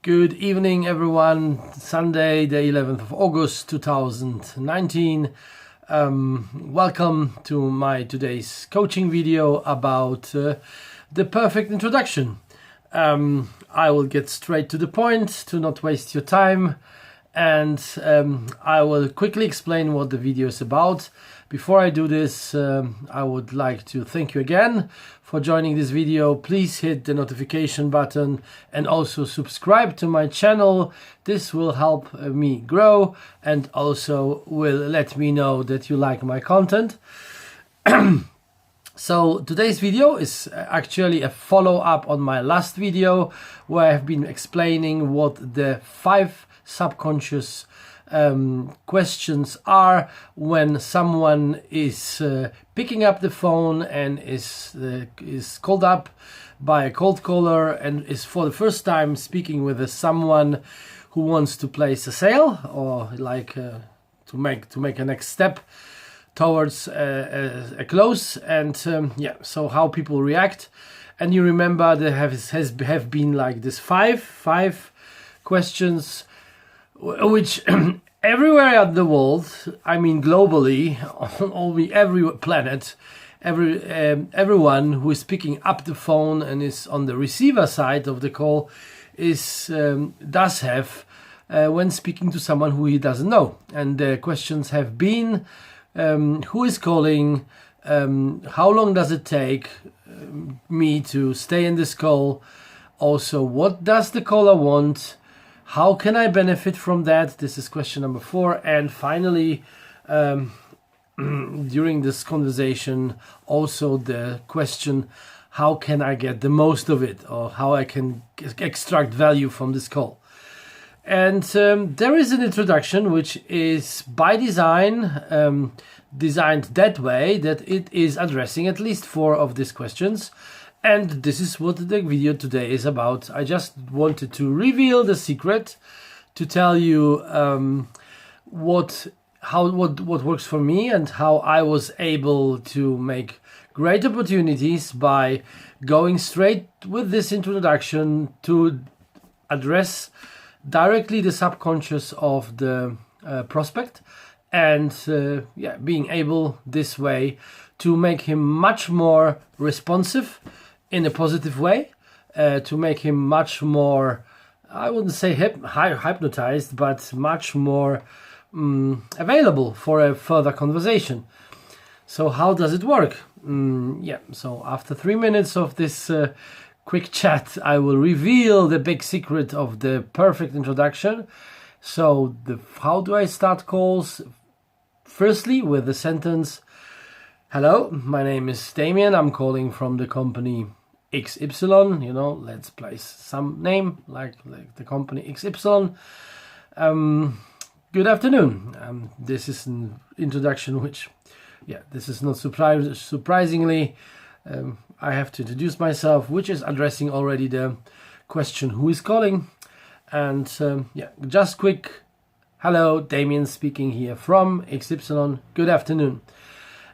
Good evening, everyone. Sunday, the 11th of August, 2019. Welcome to my today's coaching video about the perfect introduction. I will get straight to the point to not waste your time, and I will quickly explain what the video is about. Before I do this, I would like to thank you again for joining this video. Please hit the notification button and also subscribe to my channel. This will help me grow and also will let me know that you like my content. So today's video is actually a follow-up on my last video where I've been explaining what the 5 subconscious questions are when someone is picking up the phone and is called up by a cold caller and is for the first time speaking with someone who wants to place a sale or like to make a next step towards a close, and so how people react. And you remember there have been like this five questions which everywhere at the world, I mean globally, on every planet, everyone who is picking up the phone and is on the receiver side of the call does have when speaking to someone who he doesn't know. And the questions have been who is calling, how long does it take me to stay in this call, also what does the caller want, how can I benefit from that? This is question number 4. And finally, during this conversation, also the question, how can I get the most of it, or how I can extract value from this call? And there is an introduction which is by design designed that way that it is addressing at least 4 of these questions. And this is what the video today is about. I just wanted to reveal the secret, to tell you what works for me and how I was able to make great opportunities by going straight with this introduction to address directly the subconscious of the prospect, and being able this way to make him much more responsive in a positive way, to make him much more, I wouldn't say hypnotized, but much more available for a further conversation. So how does it work? So after 3 minutes of this quick chat, I will reveal the big secret of the perfect introduction. So how do I start calls? Firstly, with the sentence, "Hello, my name is Damien. I'm calling from the company XY." Let's place some name like the company XY. Good afternoon. This is an introduction which, this is not surprisingly, I have to introduce myself, which is addressing already the question, who is calling? And just quick, "Hello, Damien speaking here from XY. Good afternoon."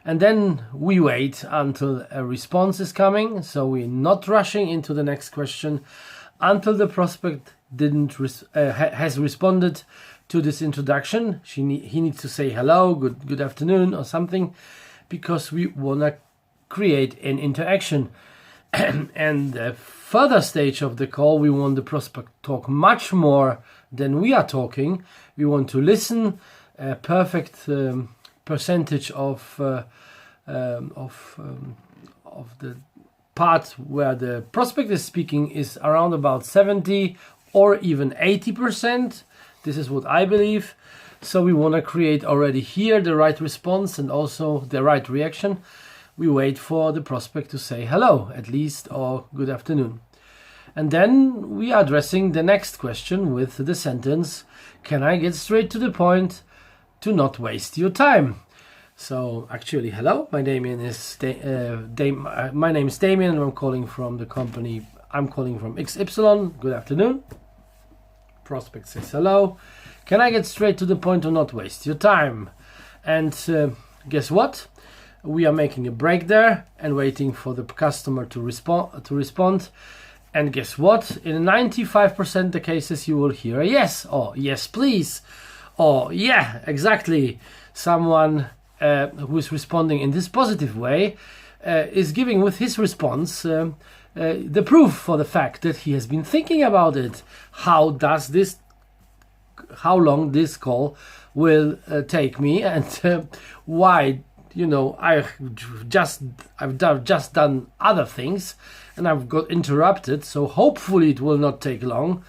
And then we wait until a response is coming. So we're not rushing into the next question until the prospect has responded to this introduction. He needs to say hello, good afternoon, or something, because we want to create an interaction. And the further stage of the call, we want the prospect to talk much more than we are talking. We want to listen. A perfect percentage of the part where the prospect is speaking is around about 70 or even 80%. This is what I believe. So we want to create already here the right response and also the right reaction. We wait for the prospect to say hello, at least, or good afternoon. And then we are addressing the next question with the sentence, "Can I get straight to the point to not waste your time?" So actually, hello, my name is Damien, and I'm calling from the company. I'm calling from XY. Good afternoon. Prospect says hello. "Can I get straight to the point to not waste your time?" And guess what? We are making a break there and waiting for the customer to respond. And guess what? In 95% of the cases, you will hear a yes, or yes, please, or yeah, exactly. Someone who is responding in this positive way is giving with his response the proof for the fact that he has been thinking about it. How long this call will take me, and why, I've just done other things and I've got interrupted, so hopefully it will not take long,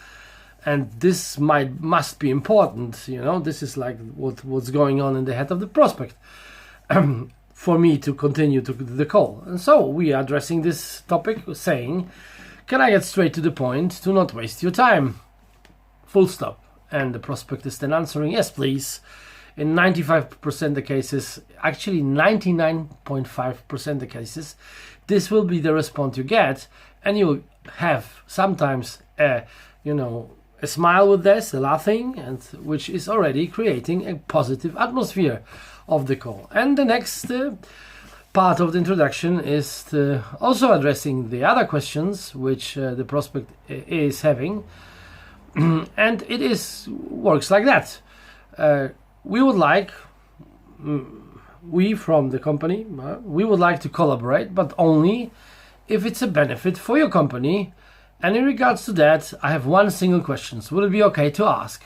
and this must be important. This is like what's going on in the head of the prospect for me to continue to the call. And so we are addressing this topic, saying, can I get straight to the point, to not waste your time? Full stop. And the prospect is then answering, yes, please. In 95% of the cases, actually 99.5% of the cases, this will be the response you get, and you have sometimes a smile with this, a laughing, and which is already creating a positive atmosphere of the call. And the next part of the introduction is also addressing the other questions which the prospect is having, and it works like that. We from the company, we would like to collaborate, but only if it's a benefit for your company. And in regards to that, I have one single question. Would it be okay to ask?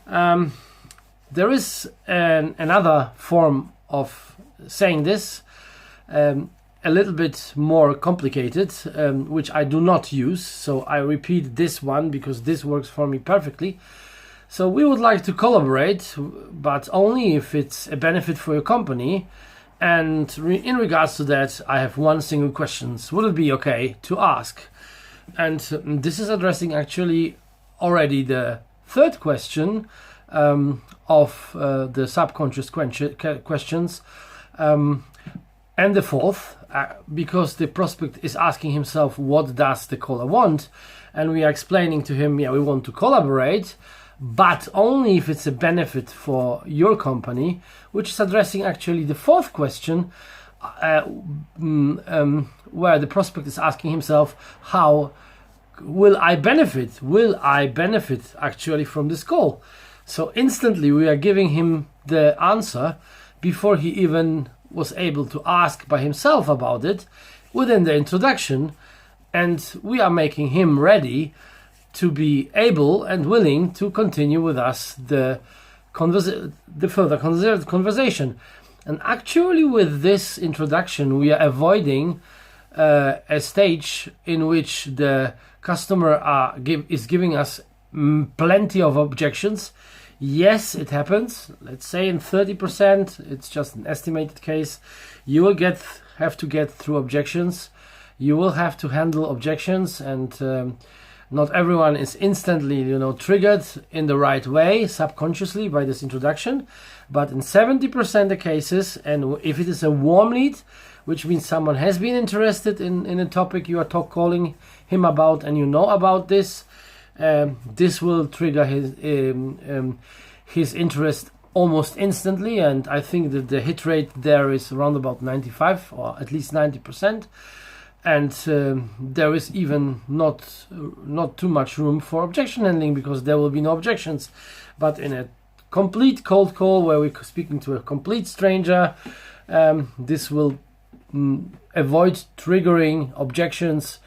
There is another form of saying this, a little bit more complicated, which I do not use. So I repeat this one because this works for me perfectly. So we would like to collaborate, but only if it's a benefit for your company. And in regards to that, I have one single question. Would it be okay to ask? And this is addressing actually already the third question of the subconscious questions, and the fourth, because the prospect is asking himself, what does the caller want? And we are explaining to him, we want to collaborate, but only if it's a benefit for your company, which is addressing actually the fourth question, where the prospect is asking himself, how will I benefit? Will I benefit actually from this call? So instantly we are giving him the answer before he even was able to ask by himself about it within the introduction, and we are making him ready to be able and willing to continue with us the further conversation. And actually with this introduction, we are avoiding a stage in which the customer is giving us plenty of objections. Yes, it happens. Let's say in 30%, it's just an estimated case. You will have to get through objections. You will have to handle objections, and not everyone is instantly, triggered in the right way, subconsciously by this introduction. But in 70% of the cases, and if it is a warm lead, which means someone has been interested in a topic you are calling him about, and about this, this will trigger his interest almost instantly. And I think that the hit rate there is around about 95 or at least 90%. And there is even not too much room for objection handling, because there will be no objections. But in a complete cold call where we're speaking to a complete stranger, this will avoid triggering objections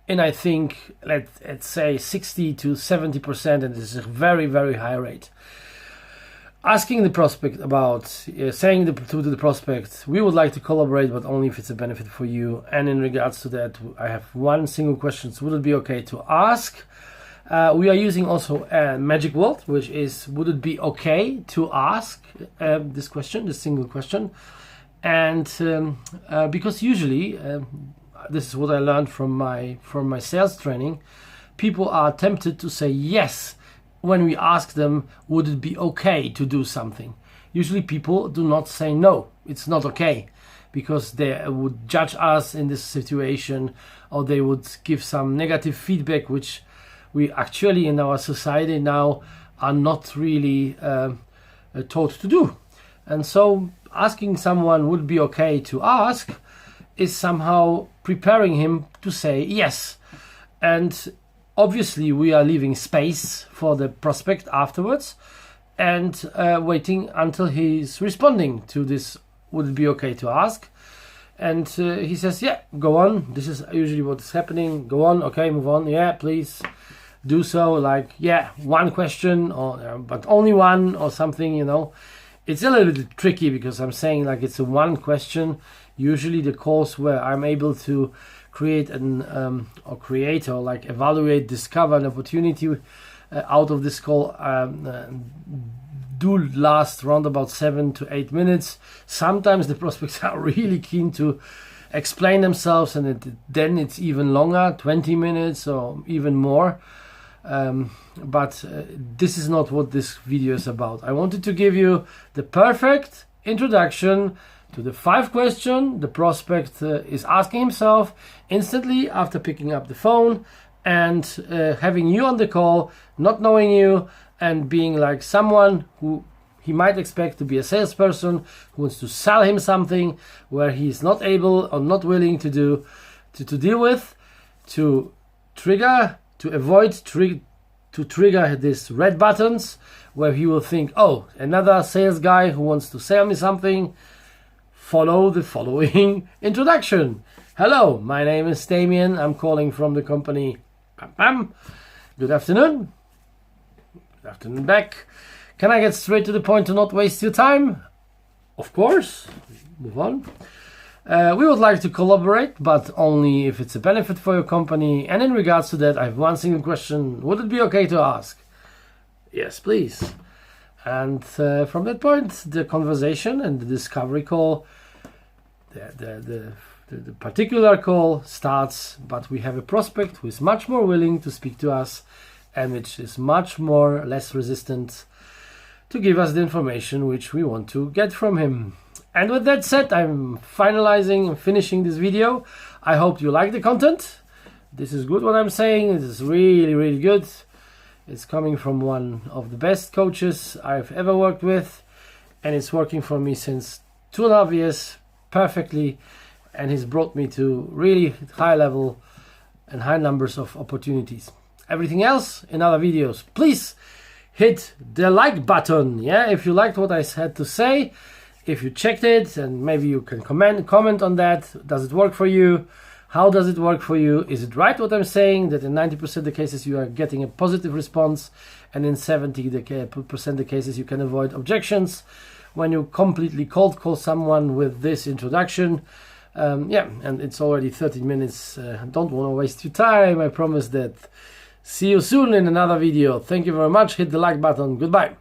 in, I think, let's say 60 to 70%, and this is a very, very high rate. Asking the prospect about, saying to the prospect, we would like to collaborate, but only if it's a benefit for you. And in regards to that, I have one single question. So would it be okay to ask? We are using also a magic word, which is, would it be okay to ask this question, this single question? And because usually, this is what I learned from my sales training, people are tempted to say yes when we ask them, would it be okay to do something? Usually people do not say no, it's not okay, because they would judge us in this situation, or they would give some negative feedback, which we actually in our society now are not really taught to do. And so asking someone would be okay to ask is somehow preparing him to say yes. And obviously we are leaving space for the prospect afterwards and waiting until he's responding to this, would it be okay to ask? And he says, yeah, go on. This is usually what's happening. Go on. Okay, move on. Yeah, please do so. Like, yeah, one question, or but only one, or something, you know. It's a little bit tricky because I'm saying like it's a one question. Usually the calls where I'm able to create or like evaluate, discover an opportunity out of this call do last around about 7 to 8 minutes. Sometimes the prospects are really keen to explain themselves, and then it's even longer, 20 minutes or even more. But this is not what this video is about. I wanted to give you the perfect introduction to the 5 question the prospect is asking himself instantly after picking up the phone, and having you on the call, not knowing you, and being like someone who he might expect to be a salesperson who wants to sell him something where he's not able or not willing to deal with, to trigger, to avoid to trigger these red buttons where he will think, oh, another sales guy who wants to sell me something. Follow the following introduction. Hello, my name is Damien. I'm calling from the company Bam Bam. Good afternoon. Good afternoon back. Can I get straight to the point to not waste your time? Of course. Move on. We would like to collaborate, but only if it's a benefit for your company. And in regards to that, I have one single question. Would it be okay to ask? Yes, please. And from that point, the conversation and the discovery call, the particular call starts, but we have a prospect who is much more willing to speak to us and which is much more less resistant to give us the information which we want to get from him. And with that said, I'm finalizing and finishing this video. I hope you like the content. This is good what I'm saying. This is really, really good. It's coming from one of the best coaches I've ever worked with, and it's working for me since 2.5 years perfectly, and he's brought me to really high level and high numbers of opportunities. Everything else in other videos. Please hit the like button, yeah, if you liked what I had to say, if you checked it, and maybe you can comment on that. Does it work for you? How does it work for you? Is it right what I'm saying, that in 90% of the cases you are getting a positive response, and in 70% of the cases you can avoid objections when you completely cold call someone with this introduction? Yeah, and it's already 13 minutes. Don't want to waste your time. I promise that. See you soon in another video. Thank you very much. Hit the like button. Goodbye.